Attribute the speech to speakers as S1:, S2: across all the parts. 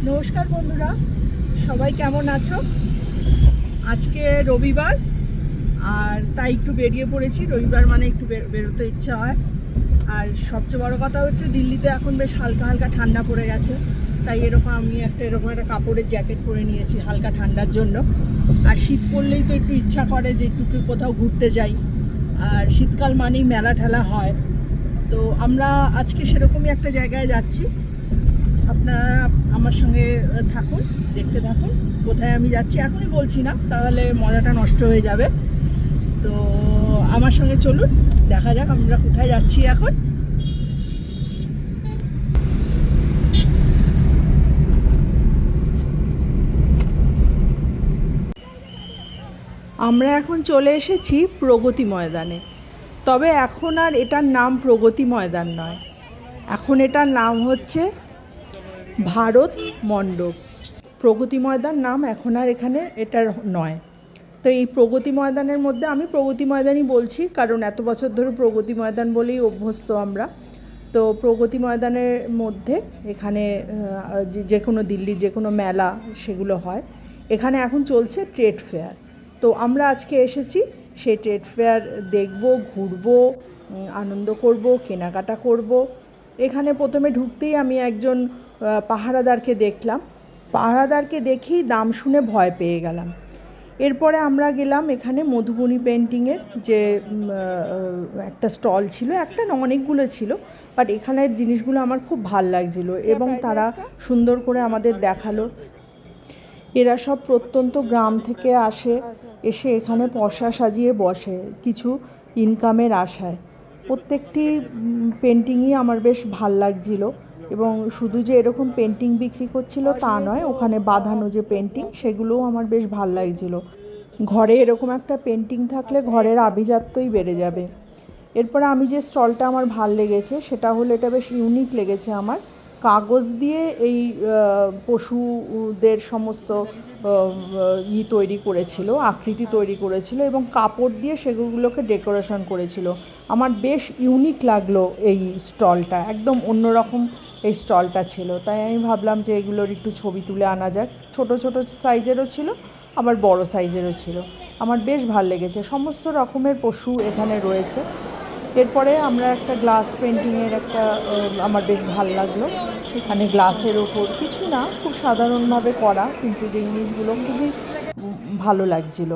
S1: নমস্কার বন্ধুরা, সবাই কেমন আছো? আজকে রবিবার, আর তাই একটু বেরিয়ে পড়েছি। রবিবার মানে একটু বেরোতে ইচ্ছা হয়। আর সবচেয়ে বড় কথা হচ্ছে দিল্লিতে এখন বেশ হালকা হালকা ঠান্ডা পড়ে গেছে, তাই আমি এরকম একটা কাপড়ের জ্যাকেট পরে নিয়েছি হালকা ঠান্ডার জন্য। আর শীত পড়লেই তো একটু ইচ্ছা করে যে একটু কোথাও ঘুরতে যাই, আর শীতকাল মানেই মেলা ঠেলা হয়। তো আমরা আজকে সেরকমই একটা জায়গায় যাচ্ছি। আপনারা আমার সঙ্গে থাকুন, দেখতে থাকুন। কোথায় আমি যাচ্ছি এখনই বলছি না, তাহলে মজাটা নষ্ট হয়ে যাবে। তো আমার সঙ্গে চলুন, দেখা যাক আমরা কোথায় যাচ্ছি এখন। আমরা এখন চলে এসেছি প্রগতি ময়দানে। তবে এখন আর এটার নাম প্রগতি ময়দান নয়, এখন এটার নাম হচ্ছে ভারত মণ্ডপ। প্রগতি ময়দান নাম এখন আর এখানে এটার নয়। তো এই প্রগতি ময়দানের মধ্যে আমি প্রগতি ময়দানই বলছি, কারণ এত বছর ধরে প্রগতি ময়দান বলেই অভ্যস্ত আমরা। তো প্রগতি ময়দানের মধ্যে এখানে যে কোনো দিল্লির যে কোনো মেলা সেগুলো হয়। এখানে এখন চলছে ট্রেড ফেয়ার। তো আমরা আজকে এসেছি সেই ট্রেড ফেয়ার দেখব, ঘুরবো, আনন্দ করব, কেনাকাটা করব। এখানে প্রথমে ঢুকতেই আমি একজন পাহারাদারকে দেখলাম। পাহারাদারকে দেখেই দাম শুনে ভয় পেয়ে গেলাম। এরপরে আমরা গেলাম এখানে মধুবনী পেন্টিংয়ের যে একটা স্টল ছিল, একটা না অনেকগুলো ছিল, বাট এখানের জিনিসগুলো আমার খুব ভাল লাগছিলো এবং তারা সুন্দর করে আমাদের দেখালো। এরা সব প্রত্যন্ত গ্রাম থেকে এসে এখানে পসরা সাজিয়ে বসে কিছু ইনকামের আশায়। প্রত্যেকটি পেন্টিংই আমার বেশ ভাল লাগছিলো, এবং শুধু যে এরকম পেন্টিং বিক্রি করছিল তা নয়, ওখানে বাঁধানো যে পেন্টিং সেগুলোও আমার বেশ ভাল লাগছিলো। ঘরে এরকম একটা পেন্টিং থাকলে ঘরের আভিজাত্যই বেড়ে যাবে। এরপরে আমি যে স্টলটা আমার ভাল লেগেছে সেটা হলো, এটা বেশ ইউনিক লেগেছে আমার। কাগজ দিয়ে এই পশুদের সমস্ত তৈরি করেছিল, আকৃতি তৈরি করেছিল, এবং কাপড় দিয়ে সেগুলোকে ডেকোরেশন করেছিল। আমার বেশ ইউনিক লাগলো এই স্টলটা, একদম অন্যরকম এই স্টলটা ছিল। তাই আমি ভাবলাম যে এগুলোর একটু ছবি তুলে আনা যাক। ছোট ছোট সাইজেরও ছিল, আবার বড় সাইজেরও ছিল। আমার বেশ ভাল লেগেছে, সমস্ত রকমের পশু এখানে রয়েছে। এরপরে আমরা একটা গ্লাস পেন্টিংয়ের আমার বেশ ভাল লাগলো। এখানে গ্লাসের ওপর কিছু না, খুব সাধারণভাবে করা, কিন্তু যে জিনিসগুলো খুবই ভালো লাগছিল।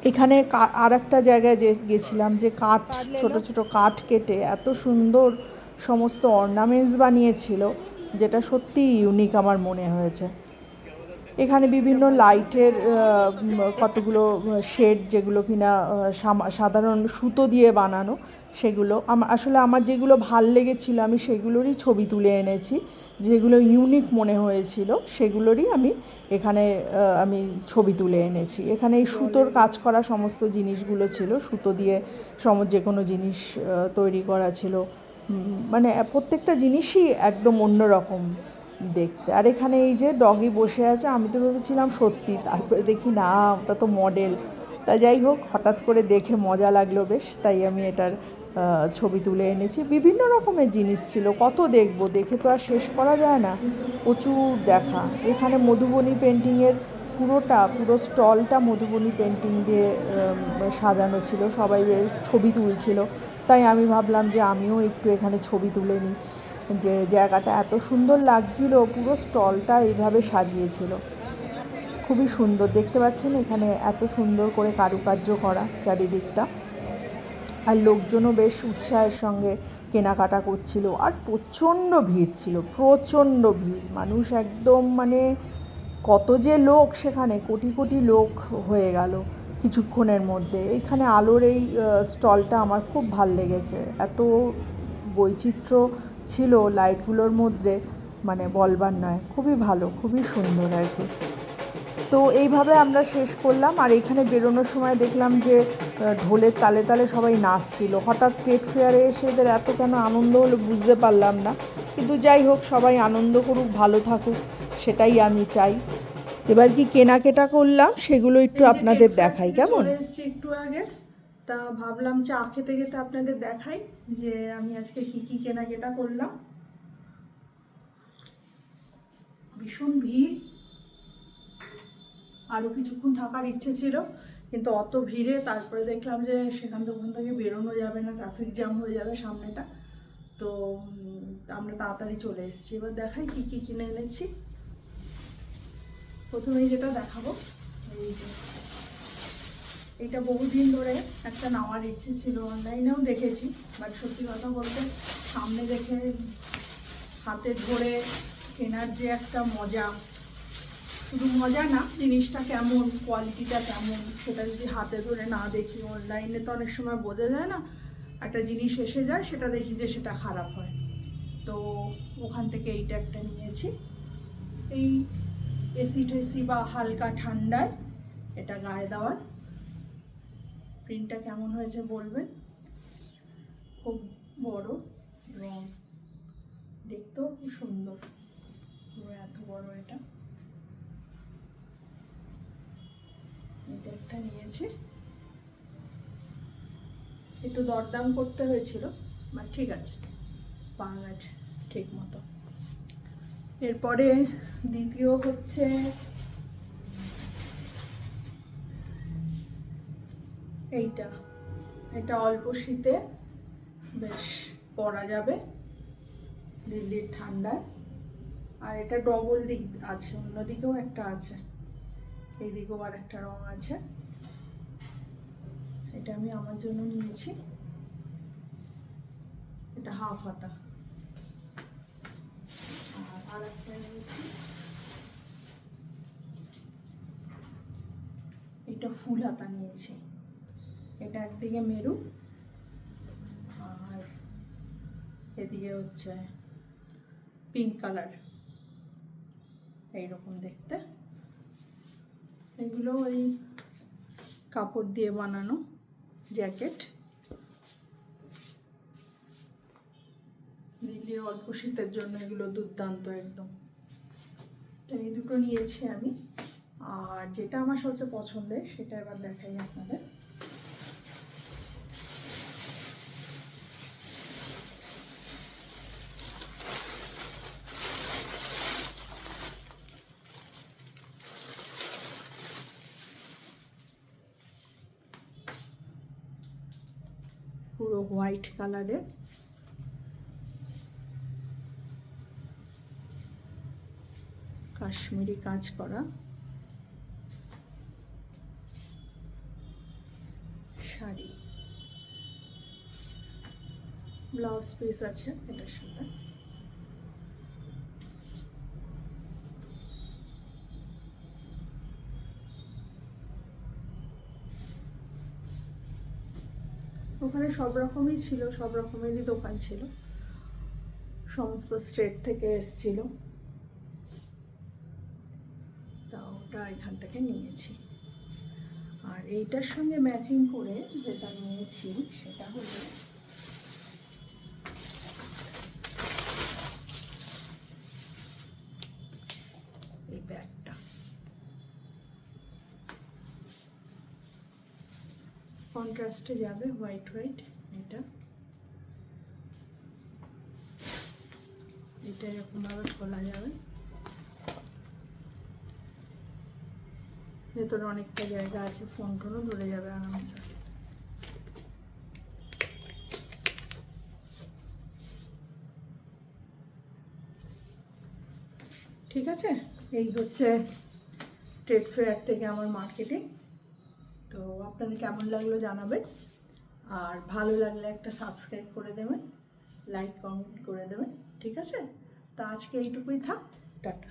S1: এখানে আর একটা জায়গায় গেছিলাম, যে ছোট ছোট কাঠ কেটে এত সুন্দর সমস্ত অর্নামেন্টস বানিয়েছিল, যেটা সত্যিই ইউনিক আমার মনে হয়েছে। এখানে বিভিন্ন লাইটের কতগুলো শেড, যেগুলো কিনা সাধারণ সুতো দিয়ে বানানো, সেগুলো আসলে আমার যেগুলো ভাল লেগেছিল আমি সেগুলোরই ছবি তুলে এনেছি। যেগুলো ইউনিক মনে হয়েছিল সেগুলোরই এখানে আমি ছবি তুলে এনেছি। এখানে এই সুতোর কাজ করা সমস্ত জিনিসগুলো ছিল, সুতো দিয়ে যে কোনো জিনিস তৈরি করা ছিল। মানে প্রত্যেকটা জিনিসই একদম অন্যরকম দেখতে। আর এখানে এই যে ডগি বসে আছে, আমি তো ভেবেছিলাম সত্যি, তারপরে দেখি না, ওটা তো মডেল। তা যাই হোক, হঠাৎ করে দেখে মজা লাগলো বেশ, তাই আমি এটার ছবি তুলে এনেছি। বিভিন্ন রকমের জিনিস ছিল, কত দেখবো, দেখে তো আর শেষ করা যায় না, প্রচুর দেখা। এখানে মধুবনী পেন্টিংয়ের পুরো স্টলটা মধুবনী পেন্টিং দিয়ে সাজানো ছিল, সবাই বেশ ছবি তুলছিল। তাই আমি ভাবলাম যে আমিও একটু এখানে ছবি তুলে নিই। যে জায়গাটা এত সুন্দর লাগছিল, পুরো স্টলটা এইভাবে সাজিয়েছিল, খুবই সুন্দর। দেখতে পাচ্ছেন এখানে এত সুন্দর করে কারুকার্য করা চারিদিকটা, আর লোকজনও বেশ উৎসাহের সঙ্গে কেনাকাটা করছিল। আর প্রচণ্ড ভিড় ছিল, প্রচণ্ড ভিড়, মানুষ একদম মানে কত যে লোক, সেখানে কোটি কোটি লোক হয়ে গেল কিছুক্ষণের মধ্যে। এখানে আলোর এই স্টলটা আমার খুব ভাল লেগেছে, এত বৈচিত্র্য ছিল লাইটগুলোর মধ্যে, মানে বলবার নয়, খুবই ভালো, খুবই সুন্দর আর কি। তো এইভাবে আমরা শেষ করলাম। আর এখানে বেরোনোর সময় দেখলাম যে ঢোলের তালে তালে সবাই নাচছিল। হঠাৎ ট্রেড ফেয়ারে এসে এদের এত কেন আনন্দ হলো বুঝতে পারলাম না, কিন্তু যাই হোক, সবাই আনন্দ করুক, ভালো থাকুক, সেটাই আমি চাই। এবার কি কেনাকাটা করলাম সেগুলো একটু আপনাদের দেখাই, কেমন? এসেছি একটু আগে, তা ভাবলাম চা খেতে খেতে আপনাদের দেখাই যে আমি আজকে কি কি কেনাকাটা করলাম। ভীষণ ভিড়। আরও কিছুক্ষণ থাকার ইচ্ছে ছিল, কিন্তু অত ভিড়ে তারপরে দেখলাম যে ওখান থেকে বেরোনো যাবে না, ট্রাফিক জ্যাম হয়ে যাবে সামনেটা। তো আমরা তাড়াতাড়ি চলে এসেছি। এবার দেখাই কী কী কিনে এনেছি। প্রথমেই যেটা দেখাবো, এই যে এটা বহুদিন ধরে একটা নেওয়ার ইচ্ছে ছিল, অনলাইনেও দেখেছি, বাট সত্যি কথা বলতে সামনে দেখে হাতে ধরে কেনার যে একটা মজা, শুধু মজা না, জিনিসটা কেমন, কোয়ালিটিটা কেমন, সেটা যদি হাতে ধরে না দেখি, অনলাইনে তো অনেক সময় বোঝা যায় না, একটা জিনিস এসে যায় সেটা দেখি যে সেটা খারাপ হয়। তো ওখান থেকে এইটা একটা নিয়েছি। এই এসি টেসি বা হালকা ঠান্ডায় এটা গায়ে দেওয়ার। প্রিন্টটা কেমন হয়েছে বলবেন। খুব বড় এবং দেখতেও খুব সুন্দর, এত বড়। এটা একটা নিয়েছি, একটু দরদাম করতে হয়েছিল, বাট ঠিক আছে, পাওয়া গেছে ঠিক মতো। এরপরে দ্বিতীয় হচ্ছে এটা অল্প শীতে বেশ পরা যাবে, দিল্লির ঠান্ডায়। আর এটা ডবল দিক আছে, অন্যদিকেও একটা আছে, এই দিকেও আর একটা রং আছে। এটা আমি আমার জন্য নিয়েছি, এটা হাফ হাতা। আর একটা নিয়েছি, এটা ফুল হাতা নিয়েছি। এটা একদিকে মেরুন আর এদিকে হচ্ছে পিঙ্ক কালার, এইরকম দেখতে। এগুলো ওই কাপড় দিয়ে বানানো জ্যাকেট, দিল্লির অল্প শীতের জন্য এগুলো দুর্দান্ত একদম। তো এই দুটো নিয়েছি আমি। আর যেটা আমার সবচেয়ে পছন্দের সেটা এবার দেখাই আপনাদের। পুরো হোয়াইট কালারের কাশ্মীরি কাজ করা শাড়ি, ব্লাউজ পিস আছে এটার সাথে। ওখানে সব রকমই ছিল, সব রকমেরই দোকান ছিল, সমস্ত স্টেট থেকে এসছিল, তা ওটা এখান থেকে নিয়েছি। আর এইটার সঙ্গে ম্যাচিং করে যেটা নিয়েছি সেটা হলো এই ব্যাগটা। কন্ট্রাস্টে যাবে, হোয়াইট হোয়াইট। এটা এরকমভাবে খোলা যাবে, ভেতরে অনেকটা জায়গা আছে, ফোন টোনও ধরে যাবে আরামসে। ঠিক আছে, এই হচ্ছে ট্রেড ফেয়ার থেকে আমার মার্কেটিং। তো আপনাদের কেমন লাগলো জানাবেন, আর ভালো লাগলে একটা সাবস্ক্রাইব করে দেবেন, লাইক কমেন্ট করে দেবেন। ঠিক আছে, তা আজকে এইটুকুই থাক, টাটা।